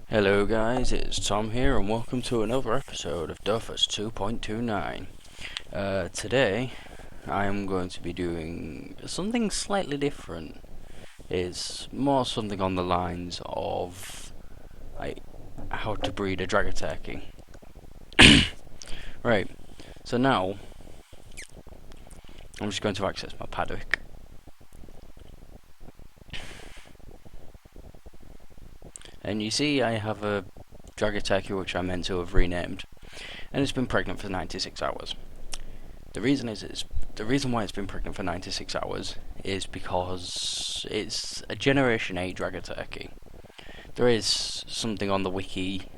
Hello guys, it's Tom here and welcome to another episode of Dofus 2.29. Today I am going to be doing something slightly different. It's more something on the lines of how to breed a Dragoturkey. Right, so now I'm just going to access my paddock. And you see I have a Dragoturkey which I meant to have renamed, and it's been pregnant for 96 hours. The reason why it's been pregnant for 96 hours is because it's a Generation 8 Dragoturkey. There is something on the wiki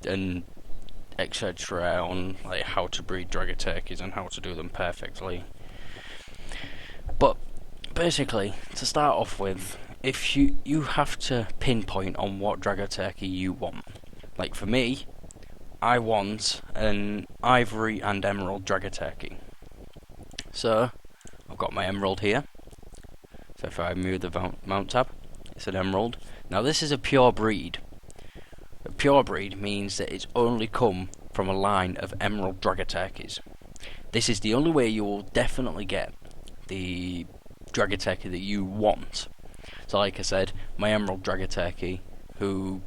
and etc. on like how to breed Dragoturkeys and how to do them perfectly. But basically, to start off with, if you have to pinpoint on what Dragoturkey you want. Like for me, I want an ivory and emerald Dragoturkey. So I've got my emerald here. So if I move the mount tab, it's an emerald. Now this is a pure breed. A pure breed means that it's only come from a line of emerald Dragoturkeys. This is the only way you will definitely get the Dragoturkey that you want. So like I said, my emerald Dragoturkey, who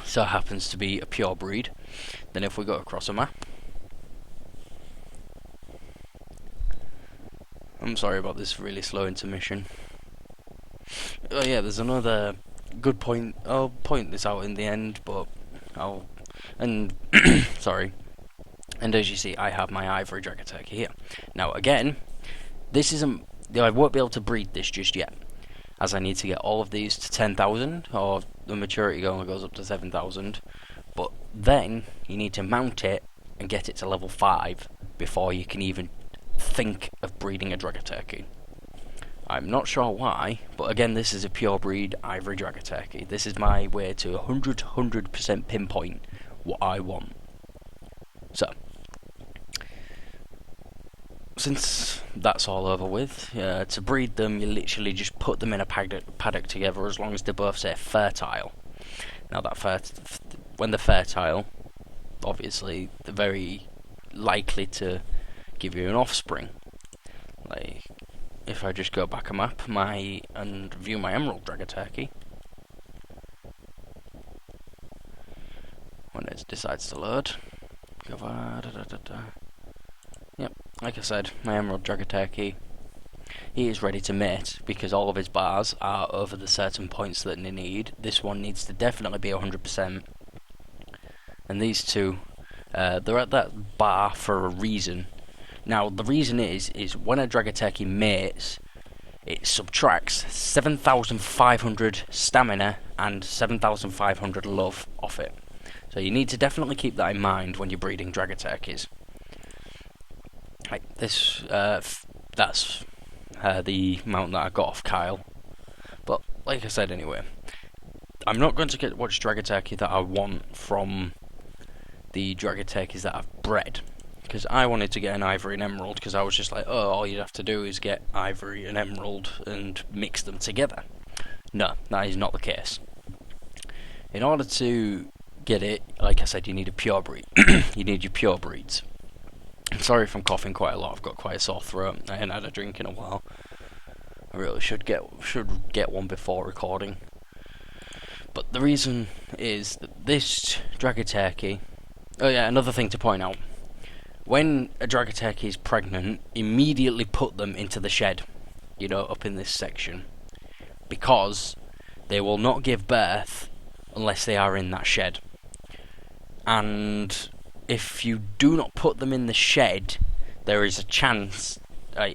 so happens to be a pure breed. Then if we go across a map, I'm sorry about this really slow intermission. Oh yeah, there's another good point. I'll point this out in the end, but sorry. And as you see, I have my ivory Dragoturkey here. Now again, this isn't. I won't be able to breed this just yet, as I need to get all of these to 10,000, or the maturity only goes up to 7,000. But then you need to mount it and get it to level 5 before you can even think of breeding a Dragoturkey. I'm not sure why, but again, this is a pure breed ivory Dragoturkey. This is my way to 100% pinpoint what I want. So, since that's all over with, to breed them, you literally just put them in a paddock together as long as they both say fertile. Now when they're fertile, obviously they're very likely to give you an offspring. Like, if I just go back a map and view my emerald Dragoturkey, when it decides to load, yep, like I said, my emerald Dragoturkey, he is ready to mate because all of his bars are over the certain points that they need. This one needs to definitely be 100%, and these two, they're at that bar for a reason. Now the reason is when a Dragoturkey mates, it subtracts 7,500 stamina and 7,500 love off it. So you need to definitely keep that in mind when you're breeding Dragoturkeys. Like this, that's the mount that I got off Kyle. But like I said, anyway, I'm not going to get which Dragoturkey that I want from the Dragoturkeys that I've bred, because I wanted to get an ivory and emerald, because I was just like, oh, all you'd have to do is get ivory and emerald and mix them together. No, that is not the case. In order to get it, like I said, you need a pure breed. You need your pure breeds. I'm sorry if I'm coughing quite a lot. I've got quite a sore throat. I haven't had a drink in a while. I really should get one before recording. But the reason is that this Dragoturkey. Oh yeah, another thing to point out. When a Dragoturkey is pregnant, immediately put them into the shed, up in this section, because they will not give birth unless they are in that shed. And if you do not put them in the shed, there is a chance, a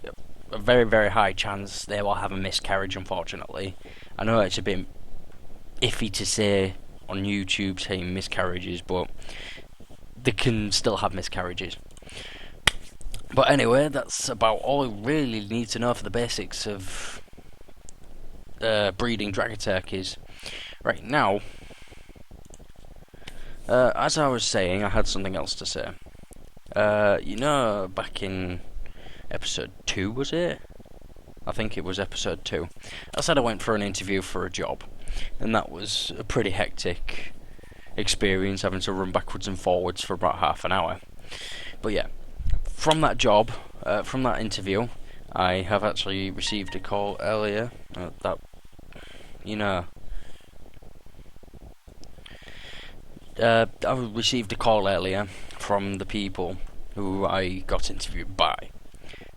very, very high chance, they will have a miscarriage, unfortunately. I know it's a bit iffy to say on YouTube saying miscarriages, but they can still have miscarriages. But anyway, that's about all you really need to know for the basics of breeding Dragoturkeys. Right, now, as I was saying, I had something else to say. Back in episode 2, was it? I think it was episode 2. I said I went for an interview for a job, and that was a pretty hectic experience having to run backwards and forwards for about half an hour. But yeah, from that job, from that interview, I have actually received a call earlier I received a call earlier from the people who I got interviewed by,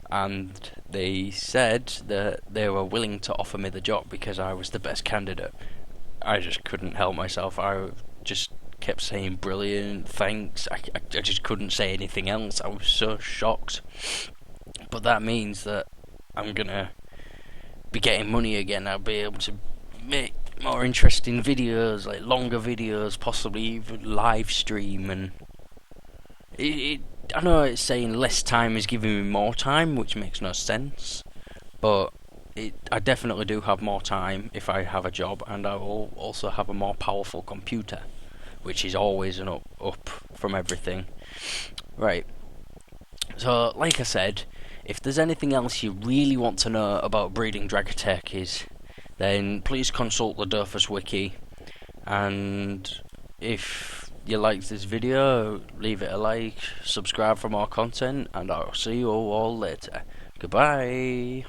and they said that they were willing to offer me the job because I was the best candidate. I just couldn't help myself. I just kept saying brilliant, thanks. I just couldn't say anything else. I was so shocked. But that means that I'm gonna be getting money again. I'll be able to make more interesting videos, like longer videos, possibly even live stream. And I know it's saying less time is giving me more time, which makes no sense, but I definitely do have more time if I have a job, and I will also have a more powerful computer, which is always an up from everything. Right, so like I said, if there's anything else you really want to know about breeding Dragoturkeys, then please consult the Dofus wiki, and if you liked this video, leave it a like, subscribe for more content, and I'll see you all later. Goodbye.